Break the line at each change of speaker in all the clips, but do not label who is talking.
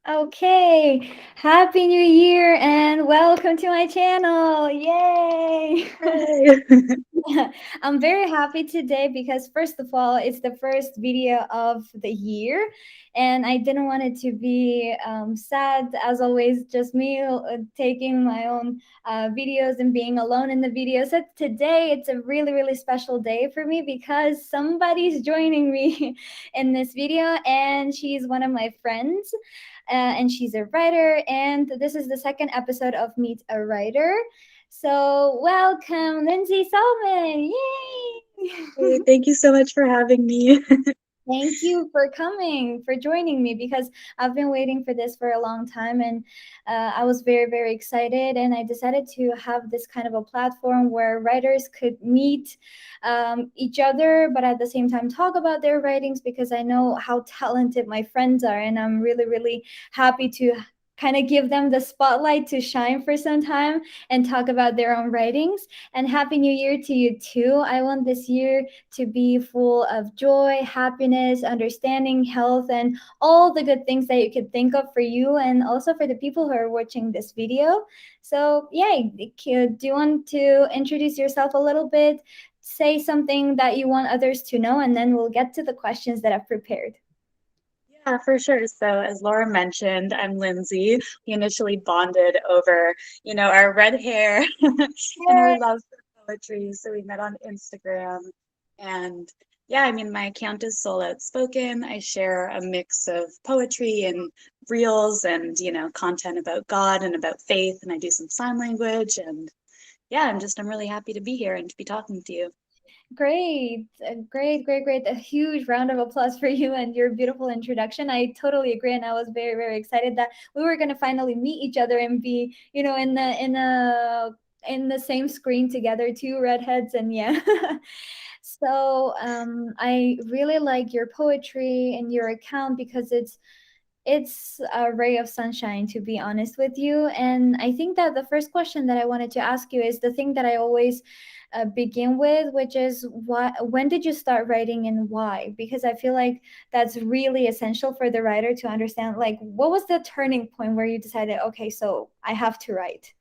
Okay, Happy New Year and welcome to my channel. Yay!
Yay.
I'm very happy today because, first of all, it's the first video of the year, and I didn't want it to be sad. As always, just me taking my own videos and being alone in the video. So today, it's a really, really special day for me because somebody's joining me in this video, and she's one of my friends. And she's a writer, and this is the second episode of Meet a Writer. So, welcome, Lindsay Solmon.
Hey,
Yay!
thank you so much for having me.
Thank you for coming, for joining me, because I've been waiting for this for a long time, and I was very, very excited. And I decided to have this kind of a platform where writers could meet each other, but at the same time talk about their writings because I know how talented my friends are, and I'm really, really happy to kind of give them the spotlight to shine for some time and talk about their own writings. And happy new year to you too. I want this year to be full of joy, happiness, understanding, health, and all the good things that you could think of for you and also for the people who are watching this video. So, yay, do you want to introduce yourself a little bit? Say something that you want others to know, and then we'll get to the questions that I've prepared.
Yeah, for sure. So, as Laura mentioned, I'm Lindsay. We initially bonded over, our red hair and our
Yay!
love for poetry. So, we met on Instagram. And yeah, I mean, my account is Soul Outspoken. I share a mix of poetry and reels and, content about God and about faith. And I do some sign language. And yeah, I'm really happy to be here and to be talking to you.
Great, great, great, great. A huge round of applause for you and your beautiful introduction. I totally agree, and I was very, very excited that we were gonna finally meet each other and be, in the same screen together, two redheads, and yeah. So I really like your poetry and your account because it's a ray of sunshine, to be honest with you. And I think that the first question that I wanted to ask you is the thing that I always begin with, which is when did you start writing and why? Because I feel like that's really essential for the writer to understand, like, what was the turning point where you decided, okay, so I have to write.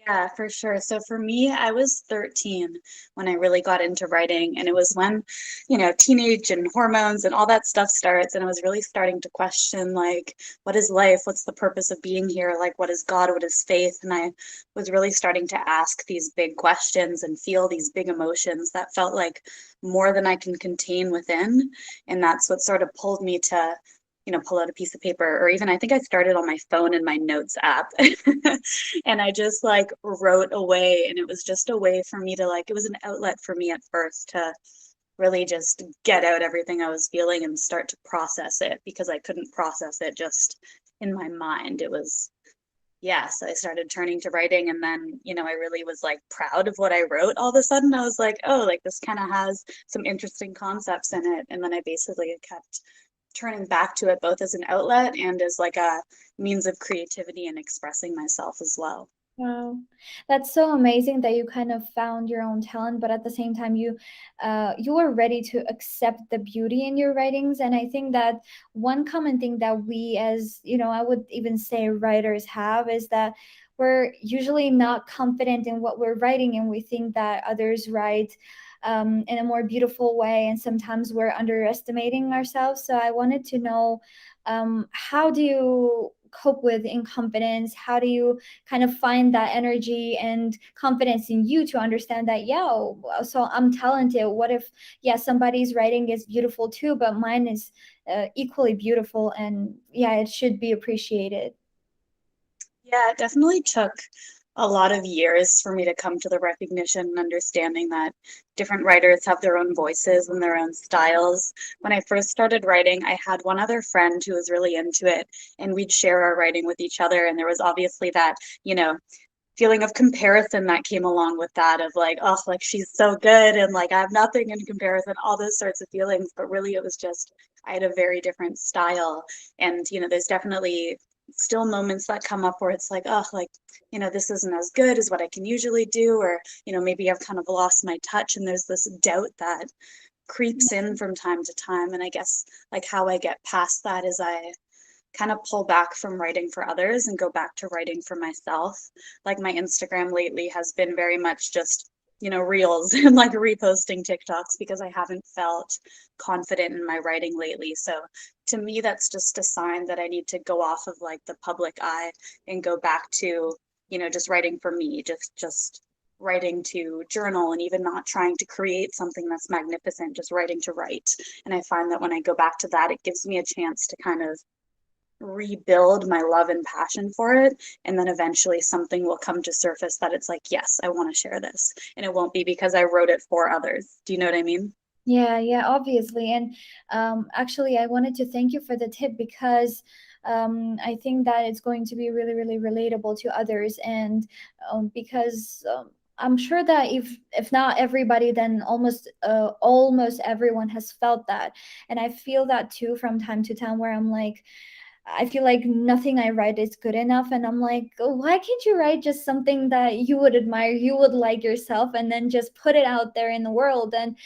Yeah, for sure. So for me, I was 13 when I really got into writing. And it was when, teenage and hormones and all that stuff starts. And I was really starting to question, like, what is life? What's the purpose of being here? Like, what is God? What is faith? And I was really starting to ask these big questions and feel these big emotions that felt like more than I can contain within. And that's what sort of pulled me to pull out a piece of paper, or even I think I started on my phone in my notes app. And I just like wrote away. And it was just a way for me to like, it was an outlet for me at first to really just get out everything I was feeling and start to process it because I couldn't process it just in my mind. It was, yeah. So I started turning to writing. And then, I really was like proud of what I wrote all of a sudden. I was like, oh, like this kind of has some interesting concepts in it. And then I basically kept turning back to it both as an outlet and as like a means of creativity and expressing myself as well.
Wow, that's so amazing that you kind of found your own talent, but at the same time, you were ready to accept the beauty in your writings. And I think that one common thing that we, as I would even say writers have, is that we're usually not confident in what we're writing, and we think that others write in a more beautiful way, and sometimes we're underestimating ourselves. So I wanted to know, how do you cope with incompetence? How do you kind of find that energy and confidence in you to understand that, yeah, so I'm talented? What if, yeah, somebody's writing is beautiful too, but mine is equally beautiful, and yeah, it should be appreciated.
Yeah, it definitely took a lot of years for me to come to the recognition and understanding that different writers have their own voices and their own styles. When I first started writing, I had one other friend who was really into it, and we'd share our writing with each other. And there was obviously that, feeling of comparison that came along with that of like, oh, like she's so good and like I have nothing in comparison, all those sorts of feelings. But really, it was just I had a very different style. And, there's definitely still moments that come up where it's like, oh, like, this isn't as good as what I can usually do, or, maybe I've kind of lost my touch. And there's this doubt that creeps in from time to time. And I guess like how I get past that is I kind of pull back from writing for others and go back to writing for myself. Like my Instagram lately has been very much just, reels and like reposting TikToks because I haven't felt confident in my writing lately. So to me, that's just a sign that I need to go off of like the public eye and go back to, just writing for me, just writing to journal, and even not trying to create something that's magnificent, just writing to write. And I find that when I go back to that, it gives me a chance to kind of rebuild my love and passion for it. And then eventually something will come to surface that it's like, yes, I want to share this. And it won't be because I wrote it for others. Do you know what I mean?
Yeah, yeah, obviously. And actually, I wanted to thank you for the tip because I think that it's going to be really, really relatable to others. And because I'm sure that if not everybody, then almost everyone has felt that. And I feel that too from time to time, where I'm like, I feel like nothing I write is good enough. And I'm like, oh, why can't you write just something that you would admire, you would like yourself, and then just put it out there in the world? And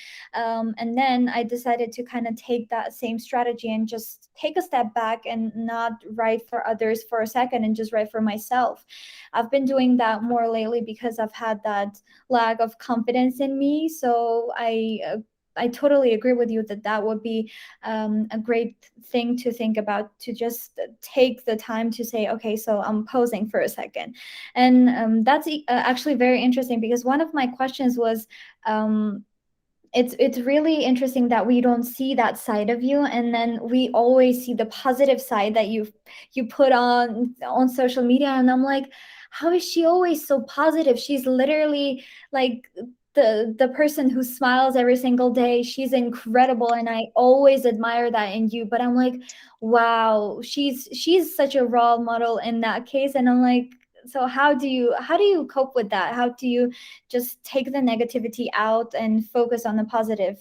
then I decided to kind of take that same strategy and just take a step back and not write for others for a second and just write for myself. I've been doing that more lately because I've had that lack of confidence in me. So I totally agree with you that that would be a great thing to think about, to just take the time to say, okay, so I'm posing for a second. And that's actually very interesting because one of my questions was, it's really interesting that we don't see that side of you, and then we always see the positive side that you put on social media. And I'm like, how is she always so positive? She's literally like the person who smiles every single day. She's incredible, and I always admire that in you. But I'm like, wow, she's such a role model in that case. And I'm like, so how do you cope with that? How do you just take the negativity out and focus on the positive?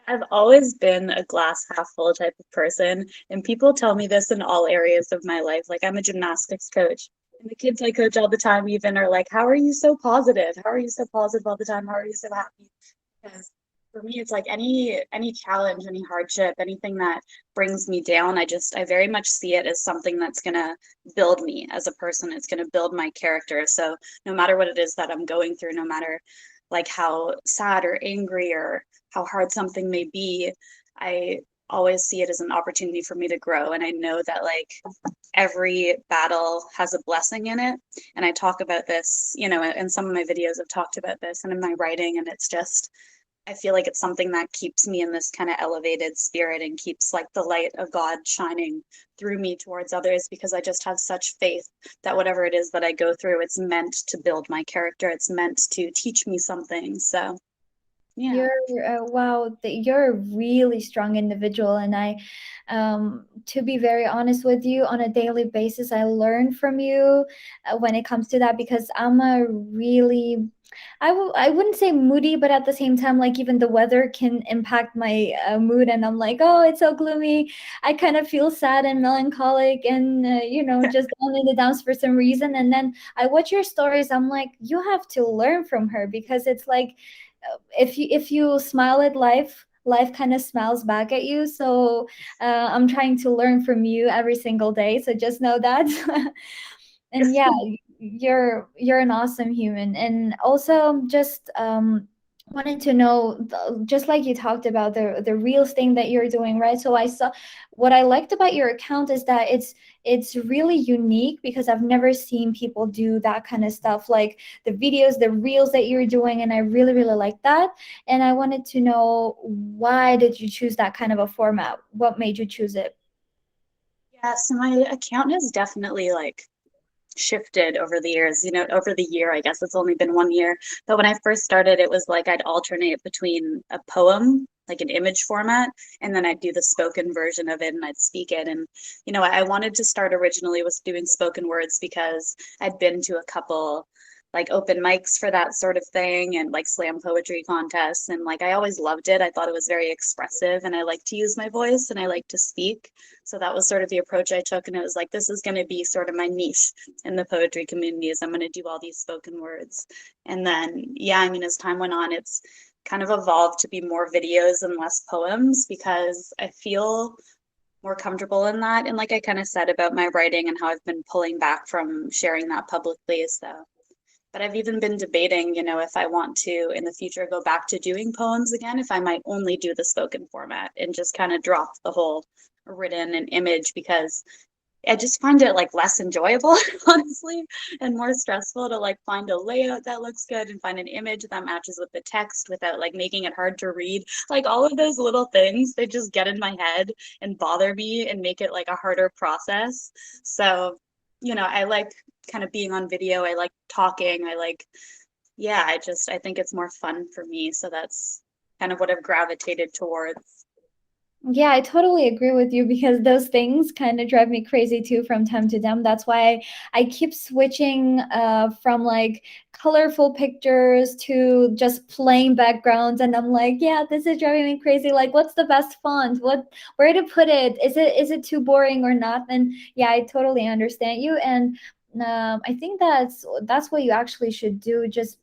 I've always been a glass half full type of person, and people tell me this in all areas of my life. Like I'm a gymnastics coach, and the kids I coach all the time even are like, "How are you so positive? How are you so positive all the time? How are you so happy?" Because for me, it's like any challenge, any hardship, anything that brings me down, I very much see it as something that's gonna build me as a person. It's gonna build my character. So no matter what it is that I'm going through, no matter like how sad or angry or how hard something may be, I always see it as an opportunity for me to grow. And I know that like every battle has a blessing in it. And I talk about this, in some of my videos, I've talked about this and in my writing. And it's just, I feel like it's something that keeps me in this kind of elevated spirit and keeps like the light of God shining through me towards others, because I just have such faith that whatever it is that I go through, it's meant to build my character. It's meant to teach me something. So, yeah.
You're wow, you're a really strong individual, and to be very honest with you, on a daily basis, I learn from you when it comes to that, because I'm a really, I wouldn't say moody, but at the same time, like even the weather can impact my mood, and I'm like, oh, it's so gloomy. I kind of feel sad and melancholic, and just down in the downs for some reason. And then I watch your stories, I'm like, you have to learn from her, because it's like if you smile at life, life kind of smiles back at you. So I'm trying to learn from you every single day, so just know that. And yeah, you're an awesome human. And also just wanted to know, just like you talked about the reels thing that you're doing, right? So I saw, what I liked about your account is that it's really unique, because I've never seen people do that kind of stuff, like the videos, the reels that you're doing, and I really, really like that. And I wanted to know, why did you choose that kind of a format? What made you choose it?
Yeah, so my account has definitely like shifted over the years, over the year. I guess it's only been 1 year. But when I first started, it was like I'd alternate between a poem, like an image format, and then I'd do the spoken version of it and I'd speak it. And, I wanted to start originally with doing spoken words because I'd been to a couple like open mics for that sort of thing and like slam poetry contests. And like I always loved it. I thought it was very expressive and I like to use my voice and I like to speak. So that was sort of the approach I took. And it was like, this is going to be sort of my niche in the poetry community, is I'm going to do all these spoken words. And then, yeah, I mean, as time went on, it's kind of evolved to be more videos and less poems, because I feel more comfortable in that. And like I kind of said about my writing and how I've been pulling back from sharing that publicly. So, but I've even been debating, if I want to in the future go back to doing poems again, if I might only do the spoken format and just kind of drop the whole written and image, because I just find it like less enjoyable, honestly, and more stressful to like find a layout that looks good and find an image that matches with the text without like making it hard to read. Like all of those little things, they just get in my head and bother me and make it like a harder process. So, I like kind of being on video. I like talking. Yeah, I think it's more fun for me. So that's kind of what I've gravitated towards.
Yeah, I totally agree with you because those things kind of drive me crazy too from time to time. That's why I keep switching from like colorful pictures to just plain backgrounds, and I'm like, yeah, this is driving me crazy. Like, what's the best font? Where to put it? Is it too boring or not? And yeah, I totally understand you. And I think that's what you actually should do. Just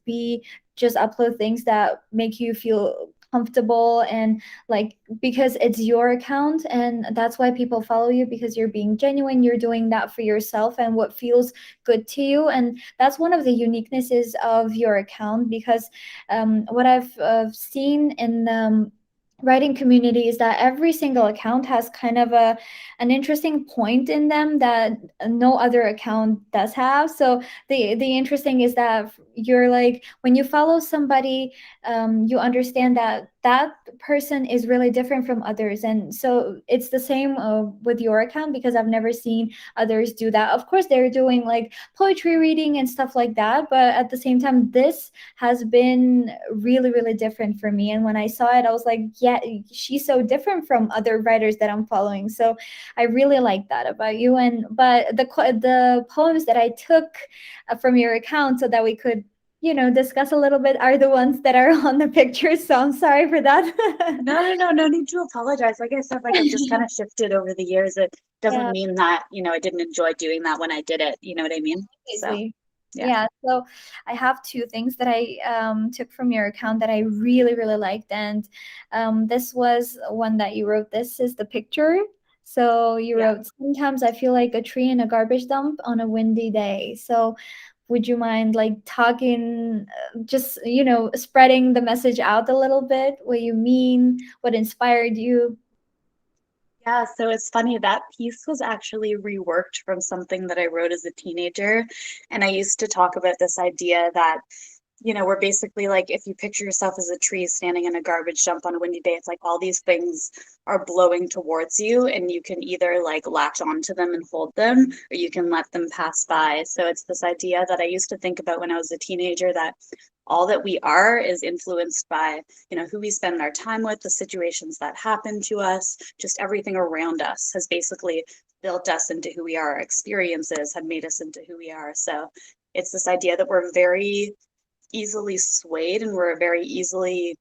upload things that make you feel comfortable, and like, because it's your account and that's why people follow you, because you're being genuine, you're doing that for yourself and what feels good to you. And that's one of the uniquenesses of your account, because what I've seen in the writing community is that every single account has kind of an interesting point in them that no other account does have. So the interesting is that you're like, when you follow somebody, you understand that that person is really different from others. And so it's the same with your account, because I've never seen others do that. Of course, they're doing like poetry reading and stuff like that, but at the same time, this has been really, really different for me. And when I saw it, I was like, yeah, she's so different from other writers that I'm following. So I really like that about you. And but the poems that I took from your account so that we could discuss a little bit are the ones that are on the pictures. So I'm sorry for that.
No, no, no, no need to apologize. Like I said, like I've just kind of shifted over the years. It doesn't
Yeah,
mean that, I didn't enjoy doing that when I did it. You know what I mean? So,
completely.
yeah.
Yeah, so I have two things that I took from your account that I really, really liked. And this was one that you wrote. This is the picture. So you
Yeah.
wrote, sometimes I feel like a tree in a garbage dump on a windy day. So would you mind like talking, just, spreading the message out a little bit, what you mean, what inspired you?
Yeah, so it's funny that piece was actually reworked from something that I wrote as a teenager. And I used to talk about this idea that we're basically like, if you picture yourself as a tree standing in a garbage dump on a windy day, it's like all these things are blowing towards you, and you can either like latch onto them and hold them, or you can let them pass by. So it's this idea that I used to think about when I was a teenager, that all that we are is influenced by, who we spend our time with, the situations that happen to us, just everything around us has basically built us into who we are. Our experiences have made us into who we are. So it's this idea that we're very easily swayed, and we're very easily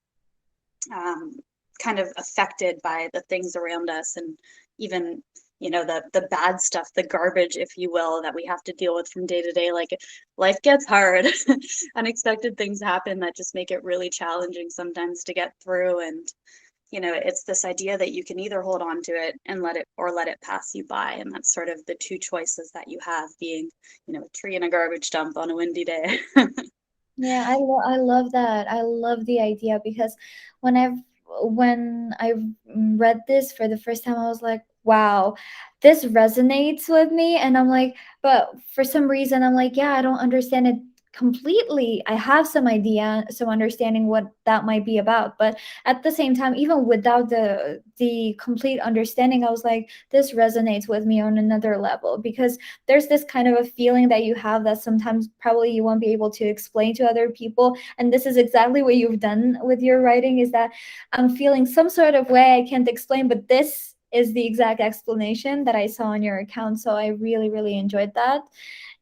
um, kind of affected by the things around us, and even the bad stuff, the garbage, if you will, that we have to deal with from day to day. Like life gets hard. Unexpected things happen that just make it really challenging sometimes to get through. And it's this idea that you can either hold on to it and let it pass you by. And that's sort of the two choices that you have, being a tree in a garbage dump on a windy day.
Yeah, I love that. I love the idea, because when I read this for the first time, I was like, wow, this resonates with me. And I'm like, but for some reason, I'm like, yeah, I don't understand it completely. I have some idea, some understanding what that might be about, but at the same time, even without the complete understanding, I was like, this resonates with me on another level, because there's this kind of a feeling that you have that sometimes probably you won't be able to explain to other people. And this is exactly what you've done with your writing, is that I'm feeling some sort of way I can't explain, but this is the exact explanation that I saw on your account. So I really, really enjoyed that.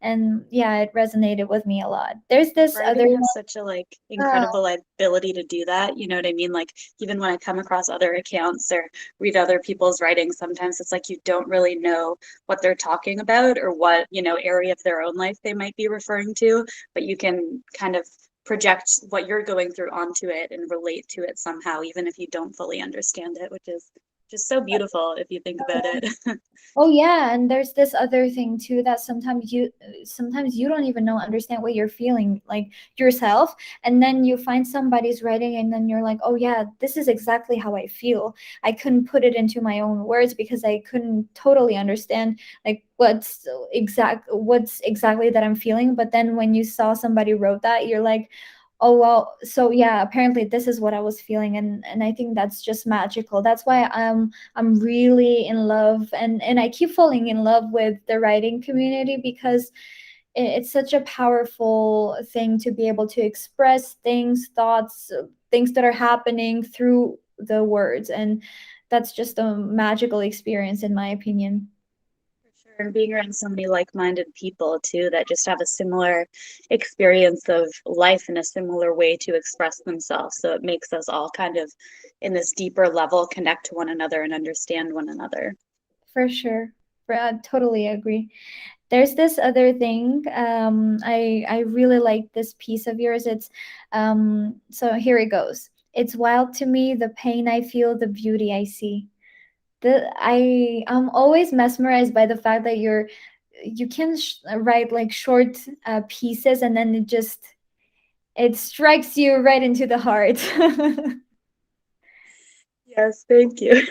And yeah, it resonated with me a lot. There's this other
Writing has such a like
one.
incredible ability to do that. You know what I mean? Like even when I come across other accounts or read other people's writing, sometimes it's like you don't really know what they're talking about, or what, area of their own life they might be referring to, but you can kind of project what you're going through onto it and relate to it somehow, even if you don't fully understand it, which is Just so beautiful if you think about it.
Oh yeah, and there's this other thing too that sometimes you don't even know understand what you're feeling like yourself, and then you find somebody's writing and then you're like, "Oh yeah, this is exactly how I feel." I couldn't put it into my own words because I couldn't totally understand like what's exactly that I'm feeling, but then when you saw somebody wrote that, you're like, oh well, so yeah, apparently this is what I was feeling, and I think that's just magical. That's why I'm really in love, and I keep falling in love with the writing community because it's such a powerful thing to be able to express things, thoughts, things that are happening through the words, and that's just a magical experience in my opinion.
For sure. And being around so many like-minded people too that just have a similar experience of life in a similar way to express themselves. So it makes us all kind of in this deeper level connect to one another and understand one another.
For sure. Totally agree. There's this other thing. I really like this piece of yours. It's so here it goes. It's wild to me the pain I feel, the beauty I see. I'm always mesmerized by the fact that you can write like short pieces and then it strikes you right into the heart.
Yes, thank you.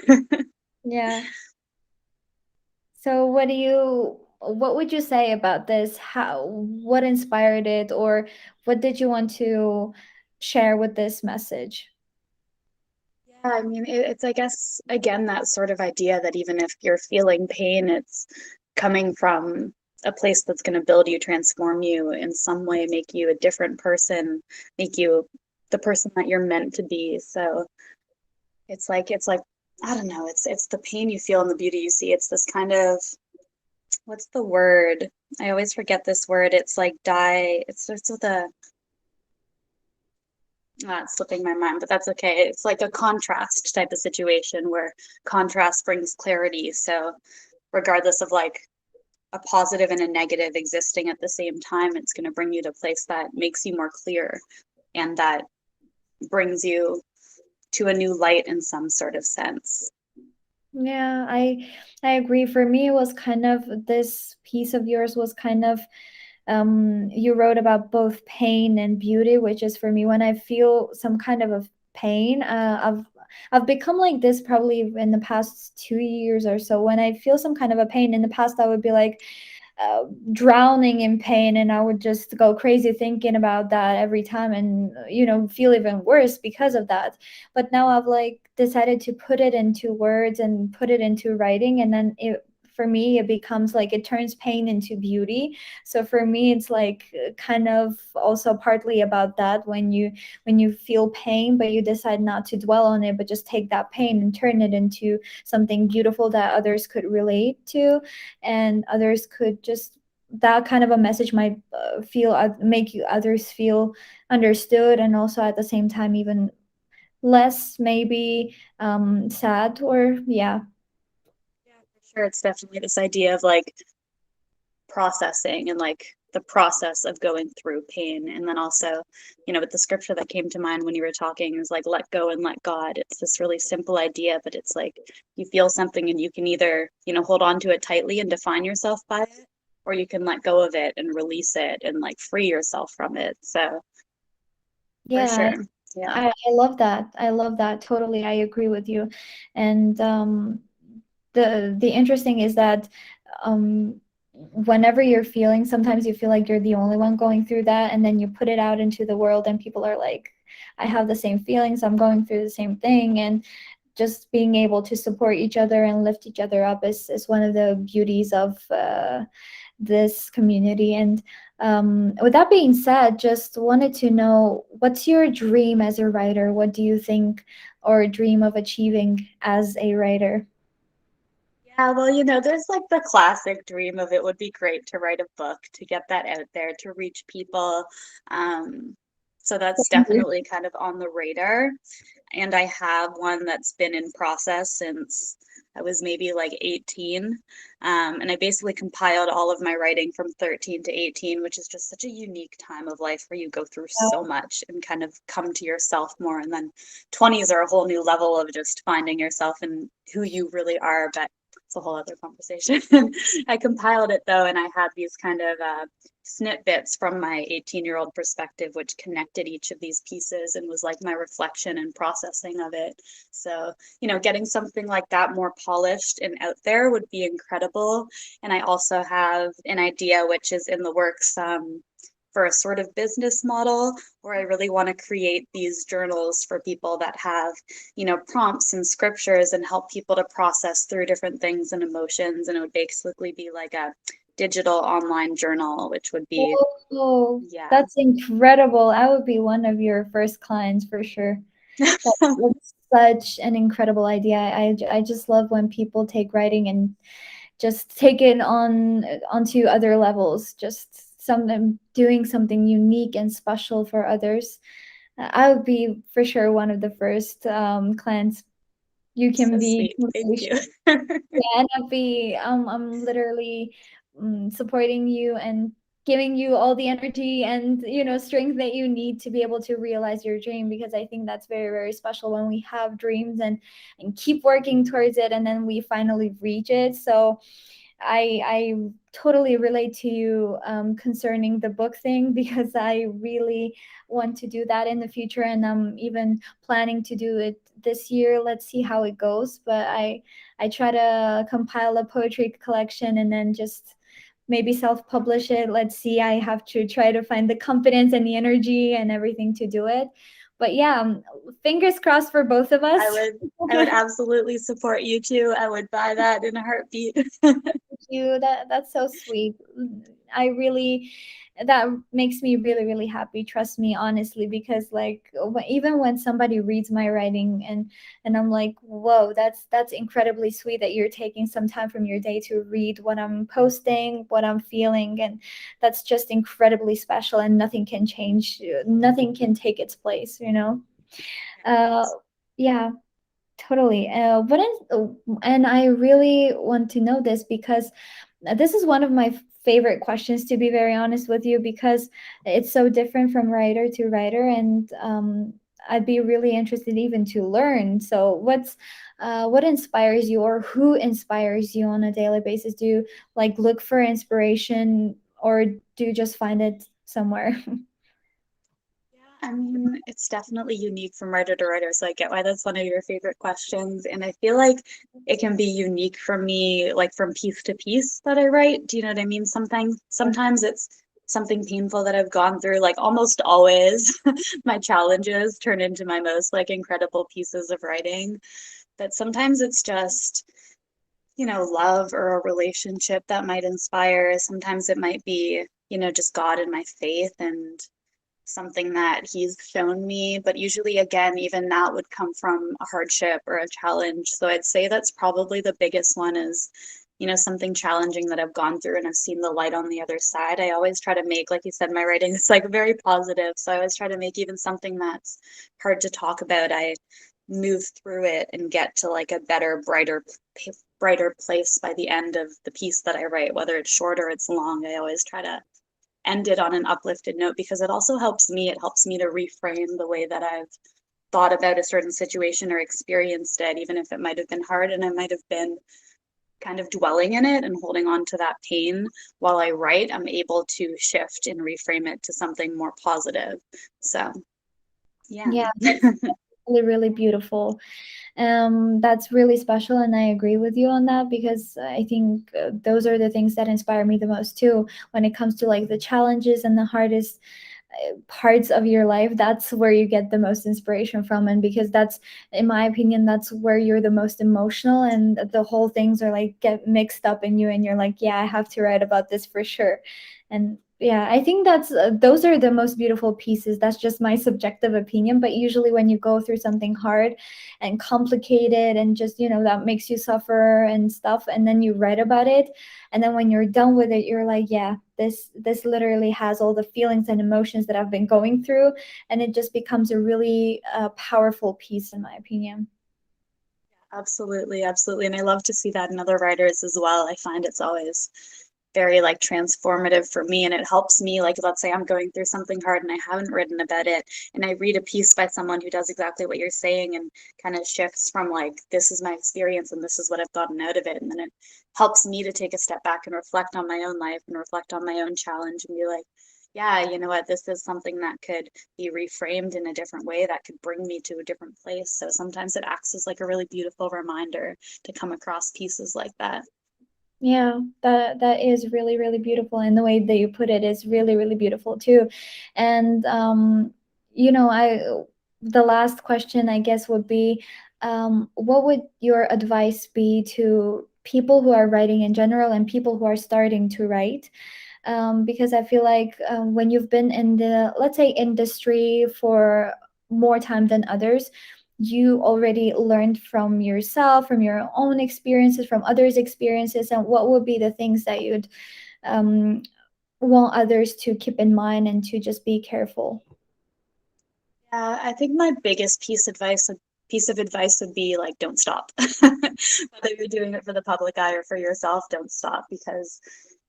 Yeah. So what would you say about this? What inspired it, or what did you want to share with this message?
Yeah, I mean, it's, I guess, again, that sort of idea that even if you're feeling pain, it's coming from a place that's going to build you, transform you in some way, make you a different person, make you the person that you're meant to be. So it's like, I don't know, it's the pain you feel and the beauty you see. It's this kind of, what's the word? I always forget this word. It's like it starts with a, it's slipping my mind, but that's okay. It's like a contrast type of situation where contrast brings clarity. So regardless of like a positive and a negative existing at the same time, it's going to bring you to a place that makes you more clear and that brings you to a new light in some sort of sense.
Yeah, I agree. For me, it was kind of this piece of yours was kind of you wrote about both pain and beauty, which is for me when I feel some kind of a pain. I've become like this probably in the past 2 years or so. When I feel some kind of a pain in the past, I would be like uh, drowning in pain, and I would just go crazy thinking about that every time, and feel even worse because of that. But now I've like decided to put it into words and put it into writing, and then it for me it becomes like it turns pain into beauty. So for me it's like kind of also partly about that. When you feel pain but you decide not to dwell on it, but just take that pain and turn it into something beautiful that others could relate to, and others could just that kind of a message might feel make you others feel understood, and also at the same time even less maybe sad, or yeah.
Yeah, for sure. It's definitely this idea of like processing and like the process of going through pain. And then also, with the scripture that came to mind when you were talking is like, let go and let God. It's this really simple idea, but it's like you feel something and you can either, hold on to it tightly and define yourself by it, or you can let go of it and release it and like free yourself from it. So for
Yeah,
sure. Yeah.
I love that. I love that. Totally, I agree with you. And the interesting is that whenever you're feeling, sometimes you feel like you're the only one going through that, and then you put it out into the world, and people are like, I have the same feelings, I'm going through the same thing, and just being able to support each other and lift each other up is one of the beauties of this community. And with that being said, just wanted to know, what's your dream as a writer? What do you think or dream of achieving as a writer?
Yeah, well, there's like the classic dream of it would be great to write a book, to get that out there, to reach people. Um, So that's definitely kind of on the radar. And I have one that's been in process since I was maybe like 18. And I basically compiled all of my writing from 13 to 18, which is just such a unique time of life where you go through so much and kind of come to yourself more. And then 20s are a whole new level of just finding yourself and who you really are. But it's a whole other conversation. I compiled it though, and I had these kind of snippets from my 18-year-old perspective, which connected each of these pieces and was like my reflection and processing of it. So, getting something like that more polished and out there would be incredible. And I also have an idea, which is in the works, for a sort of business model where I really want to create these journals for people that have, prompts and scriptures and help people to process through different things and emotions. And it would basically be like a digital online journal, which would be,
Oh,
yeah.
that's incredible. I would be one of your first clients for sure. That's such an incredible idea. I just love when people take writing and just take it onto other levels, just doing something unique and special for others. I would be for sure one of the first clients you can
So
be.
sweet. Thank you.
Yeah, and I'm literally supporting you and giving you all the energy and strength that you need to be able to realize your dream, because I think that's very, very special when we have dreams and keep working towards it and then we finally reach it. So I totally relate to you concerning the book thing, because I really want to do that in the future, and I'm even planning to do it this year. Let's see how it goes, but I try to compile a poetry collection and then just maybe self-publish it. Let's see. I have to try to find the confidence and the energy and everything to do it. But yeah, fingers crossed for both of us.
I would absolutely support you too. I would buy that in a heartbeat.
You. That's so sweet. I really That makes me really, really happy, trust me, honestly, because like even when somebody reads my writing and I'm like, whoa, that's incredibly sweet that you're taking some time from your day to read what I'm posting, what I'm feeling, and that's just incredibly special, and nothing can change, nothing can take its place. uh yeah. Totally. What is, and I really want to know this because this is one of my favorite questions, to be very honest with you, because it's so different from writer to writer, and I'd be really interested even to learn. So, what inspires you, or who inspires you on a daily basis? Do you like look for inspiration, or do you just find it somewhere?
I mean, it's definitely unique from writer to writer, so I get why that's one of your favorite questions. And I feel like it can be unique for me, like from piece to piece that I write. Do you know what I mean? Sometimes it's something painful that I've gone through, like almost always my challenges turn into my most like incredible pieces of writing. But sometimes it's just, love or a relationship that might inspire. Sometimes it might be, just God and my faith and something that he's shown me, but usually again even that would come from a hardship or a challenge. So I'd say that's probably the biggest one is, something challenging that I've gone through and I've seen the light on the other side. I always try to make, like you said, my writing is like very positive, so I always try to make even something that's hard to talk about, I move through it and get to like a better, brighter place by the end of the piece that I write, whether it's short or it's long. I always try to end it on an uplifted note because it also helps me. It helps me to reframe the way that I've thought about a certain situation or experienced it, even if it might have been hard and I might have been kind of dwelling in it and holding on to that pain. While I write, I'm able to shift and reframe it to something more positive. So, yeah.
Yeah, that's really, really beautiful. That's really special, and I agree with you on that, because I think those are the things that inspire me the most too. When it comes to like the challenges and the hardest parts of your life, that's where you get the most inspiration from, and because that's, in my opinion, that's where you're the most emotional, and the whole things are like get mixed up in you, and you're like, yeah, I have to write about this for sure. And Yeah, I think that's those are the most beautiful pieces. That's just my subjective opinion, but usually when you go through something hard and complicated and just, that makes you suffer and stuff, and then you read about it, and then when you're done with it, you're like, yeah, this literally has all the feelings and emotions that I've been going through, and it just becomes a really powerful piece in my opinion.
Absolutely, absolutely. And I love to see that in other writers as well. I find it's always very like transformative for me, and it helps me, like, let's say I'm going through something hard and I haven't written about it, and I read a piece by someone who does exactly what you're saying and kind of shifts from like, this is my experience and this is what I've gotten out of it, and then it helps me to take a step back and reflect on my own life and reflect on my own challenge and be like, yeah, you know what, this is something that could be reframed in a different way that could bring me to a different place. So sometimes it acts as like a really beautiful reminder to come across pieces like that.
Yeah, that is really, really beautiful, and the way that you put it is really, really beautiful too. And I the last question I guess would be, what would your advice be to people who are writing in general and people who are starting to write? Because I feel like when you've been in the, let's say, industry for more time than others, you already learned from yourself, from your own experiences, from others' experiences, and what would be the things that you'd um, want others to keep in mind and to just be careful?
Yeah, I think my biggest piece of advice would be like, don't stop. Whether you're doing it for the public eye or for yourself, don't stop, because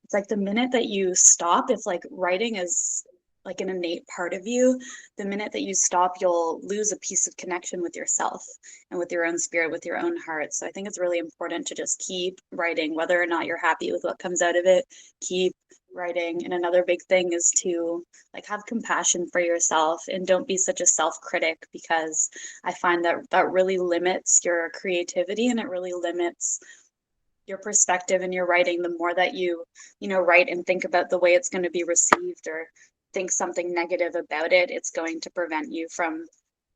it's like the minute that you stop, if like writing is like an innate part of you, the minute that you stop, you'll lose a piece of connection with yourself and with your own spirit, with your own heart. So I think it's really important to just keep writing, whether or not you're happy with what comes out of it, keep writing. And another big thing is to like have compassion for yourself and don't be such a self-critic, because I find that that really limits your creativity and it really limits your perspective in your writing. The more that you write and think about the way it's going to be received or think something negative about it, it's going to prevent you from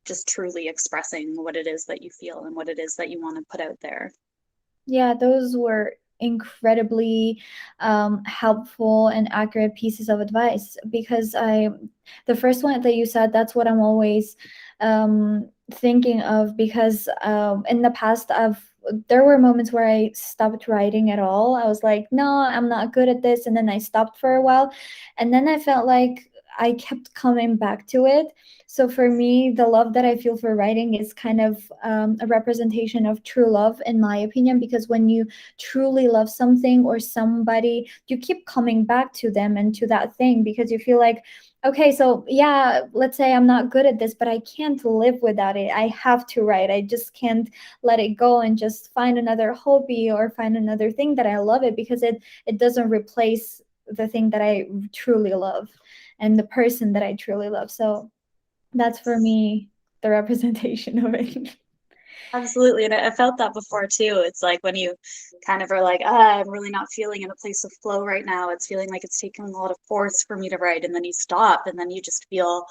just truly expressing what it is that you feel and what it is that you want to put out there.
Yeah, those were incredibly helpful and accurate pieces of advice, because the first one that you said, that's what I'm always thinking of, because in the past, there were moments where I stopped writing at all. I was like, no, I'm not good at this. And then I stopped for a while. And then I felt like I kept coming back to it. So for me, the love that I feel for writing is kind of a representation of true love, in my opinion, because when you truly love something or somebody, you keep coming back to them and to that thing, because you feel like, okay, so yeah, let's say I'm not good at this, but I can't live without it. I have to write. I just can't let it go and just find another hobby or find another thing that I love it, because it doesn't replace the thing that I truly love and the person that I truly love. So that's for me the representation of it.
Absolutely. And I felt that before too. It's like when you kind of are like, ah, I'm really not feeling in a place of flow right now. It's feeling like it's taking a lot of force for me to write. And then you stop and then you just feel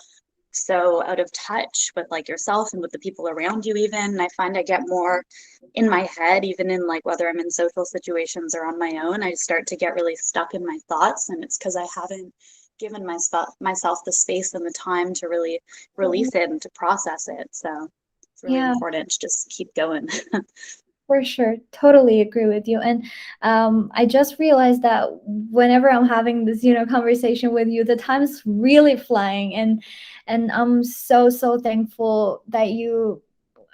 so out of touch with like yourself and with the people around you even. And I find I get more in my head, even in like whether I'm in social situations or on my own, I start to get really stuck in my thoughts. And it's because I haven't given myself the space and the time to really release it and to process it. So it's really
Yeah,
important to just keep going.
for sure. Totally agree with you. And I just realized that whenever I'm having this, conversation with you, the time's really flying, and I'm so, so thankful that you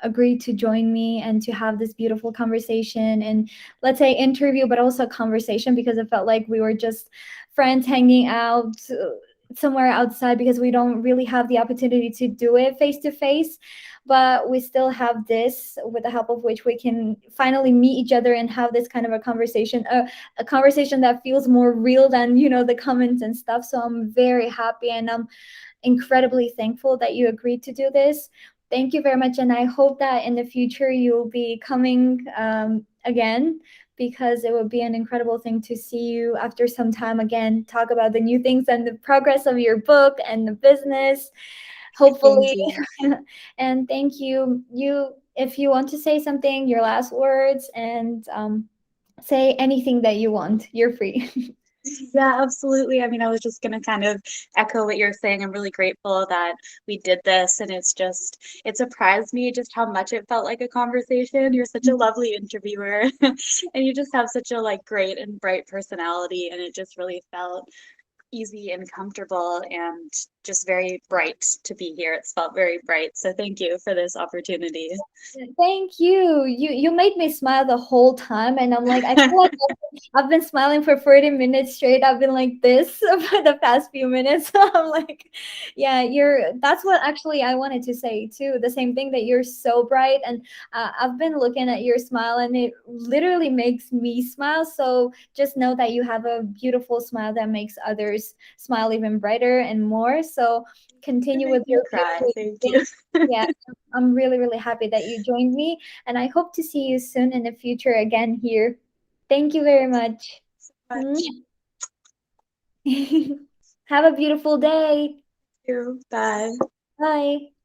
agreed to join me and to have this beautiful conversation, and let's say interview, but also conversation, because it felt like we were just friends hanging out somewhere outside, because we don't really have the opportunity to do it face to face, but we still have this, with the help of which we can finally meet each other and have this kind of a conversation that feels more real than the comments and stuff. So I'm very happy, and I'm incredibly thankful that you agreed to do this. Thank you very much. And I hope that in the future you'll be coming again, because it would be an incredible thing to see you after some time again, talk about the new things and the progress of your book and the business,
Thank
hopefully.
you.
And thank you. If you want to say something, your last words, and say anything that you want, you're free.
Yeah, absolutely. I mean, I was just going to kind of echo what you're saying. I'm really grateful that we did this, and it surprised me just how much it felt like a conversation. You're such a lovely interviewer, and you just have such a like great and bright personality, and it just really felt easy and comfortable and just very bright to be here. It's felt very bright. So thank you for this opportunity.
Thank you. You made me smile the whole time, and I'm like, I feel like I've been smiling for 40 minutes straight. I've been like this for the past few minutes. I'm like, yeah, that's what actually I wanted to say too. The same thing, that you're so bright, and I've been looking at your smile, and it literally makes me smile. So just know that you have a beautiful smile that makes others smile even brighter and more. So
You
continue with
make me
your
cry. Thank
beautiful.
you.
Yeah, I'm really, really happy that you joined me, and I hope to see you soon in the future again here. Thank you very much.
Much.
Have a beautiful day.
You. Bye.
Bye.